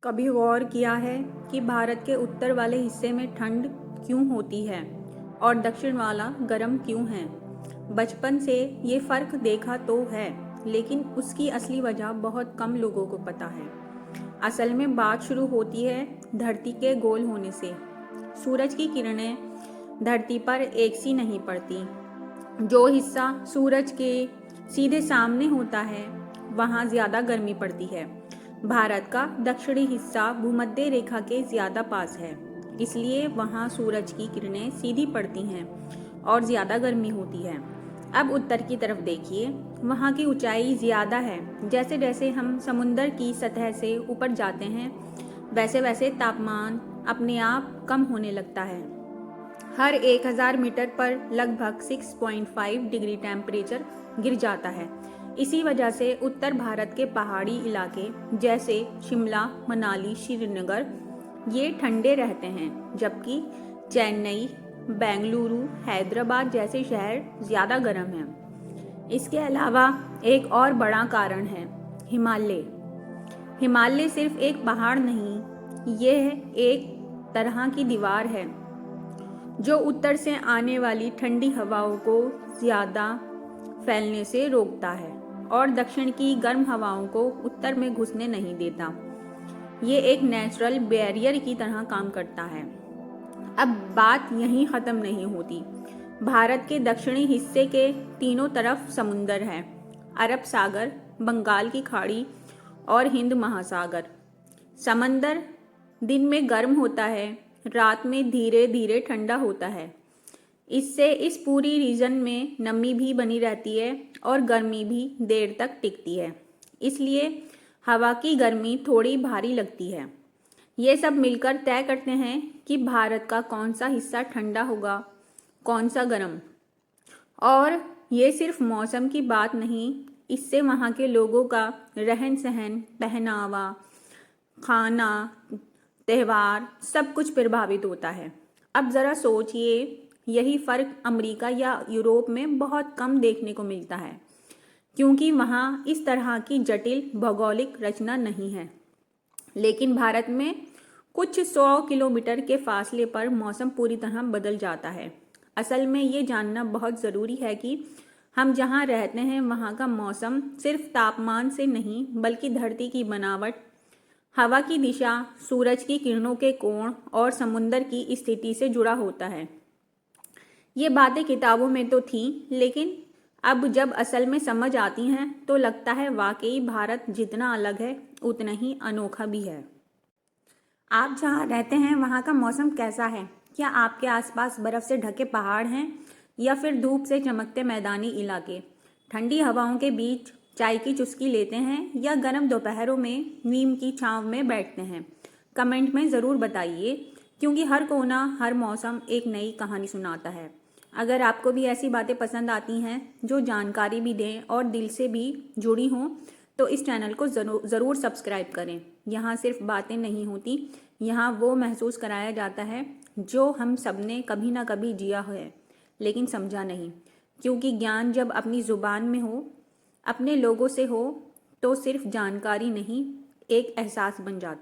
कभी गौर किया है कि भारत के उत्तर वाले हिस्से में ठंड क्यों होती है और दक्षिण वाला गर्म क्यों है? बचपन से ये फर्क देखा तो है, लेकिन उसकी असली वजह बहुत कम लोगों को पता है। असल में बात शुरू होती है धरती के गोल होने से। सूरज की किरणें धरती पर एक सी नहीं पड़ती। जो हिस्सा सूरज के सीधे सामने होता है, वहाँ ज़्यादा गर्मी पड़ती है। भारत का दक्षिणी हिस्सा भूमध्य रेखा के ज़्यादा पास है, इसलिए वहाँ सूरज की किरणें सीधी पड़ती हैं और ज़्यादा गर्मी होती है। अब उत्तर की तरफ देखिए, वहाँ की ऊंचाई ज़्यादा है। जैसे जैसे हम समुंदर की सतह से ऊपर जाते हैं, वैसे वैसे तापमान अपने आप कम होने लगता है। हर 1000 मीटर पर लगभग 6.5 डिग्री टेम्परेचर गिर जाता है। इसी वजह से उत्तर भारत के पहाड़ी इलाके जैसे शिमला, मनाली, श्रीनगर ये ठंडे रहते हैं, जबकि चेन्नई, बेंगलुरु, हैदराबाद जैसे शहर ज़्यादा गर्म हैं। इसके अलावा एक और बड़ा कारण है हिमालय। हिमालय सिर्फ एक पहाड़ नहीं, यह एक तरह की दीवार है जो उत्तर से आने वाली ठंडी हवाओं को ज़्यादा फैलने से रोकता है और दक्षिण की गर्म हवाओं को उत्तर में घुसने नहीं देता। ये एक नेचुरल बैरियर की तरह काम करता है। अब बात यहीं ख़त्म नहीं होती। भारत के दक्षिणी हिस्से के तीनों तरफ समुंदर है, अरब सागर, बंगाल की खाड़ी और हिंद महासागर। समंदर दिन में गर्म होता है, रात में धीरे धीरे ठंडा होता है। इससे इस पूरी रीजन में नमी भी बनी रहती है और गर्मी भी देर तक टिकती है। इसलिए हवा की गर्मी थोड़ी भारी लगती है। ये सब मिलकर तय करते हैं कि भारत का कौन सा हिस्सा ठंडा होगा, कौन सा गर्म। और ये सिर्फ मौसम की बात नहीं, इससे वहाँ के लोगों का रहन सहन, पहनावा, खाना, त्यौहार सब कुछ प्रभावित होता है। अब ज़रा सोचिए, यही फ़र्क अमेरिका या यूरोप में बहुत कम देखने को मिलता है, क्योंकि वहाँ इस तरह की जटिल भौगोलिक रचना नहीं है। लेकिन भारत में कुछ 100 किलोमीटर के फासले पर मौसम पूरी तरह बदल जाता है। असल में ये जानना बहुत ज़रूरी है कि हम जहाँ रहते हैं वहाँ का मौसम सिर्फ तापमान से नहीं, बल्कि धरती की बनावट, हवा की दिशा, सूरज की किरणों के कोण और समुंदर की स्थिति से जुड़ा होता है। ये बातें किताबों में तो थीं, लेकिन अब जब असल में समझ आती हैं तो लगता है वाकई भारत जितना अलग है उतना ही अनोखा भी है। आप जहाँ रहते हैं वहाँ का मौसम कैसा है? क्या आपके आसपास बर्फ़ से ढके पहाड़ हैं या फिर धूप से चमकते मैदानी इलाके? ठंडी हवाओं के बीच चाय की चुस्की लेते हैं या गर्म दोपहरों में नीम की छांव में बैठते हैं? कमेंट में ज़रूर बताइए, क्योंकि हर कोना, हर मौसम एक नई कहानी सुनाता है। अगर आपको भी ऐसी बातें पसंद आती हैं जो जानकारी भी दें और दिल से भी जुड़ी हों, तो इस चैनल को ज़रूर सब्सक्राइब करें। यहाँ सिर्फ बातें नहीं होती, यहाँ वो महसूस कराया जाता है जो हम सब ने कभी ना कभी जिया है, लेकिन समझा नहीं। क्योंकि ज्ञान जब अपनी ज़ुबान में हो, अपने लोगों से हो, तो सिर्फ जानकारी नहीं, एक एहसास बन जाता है।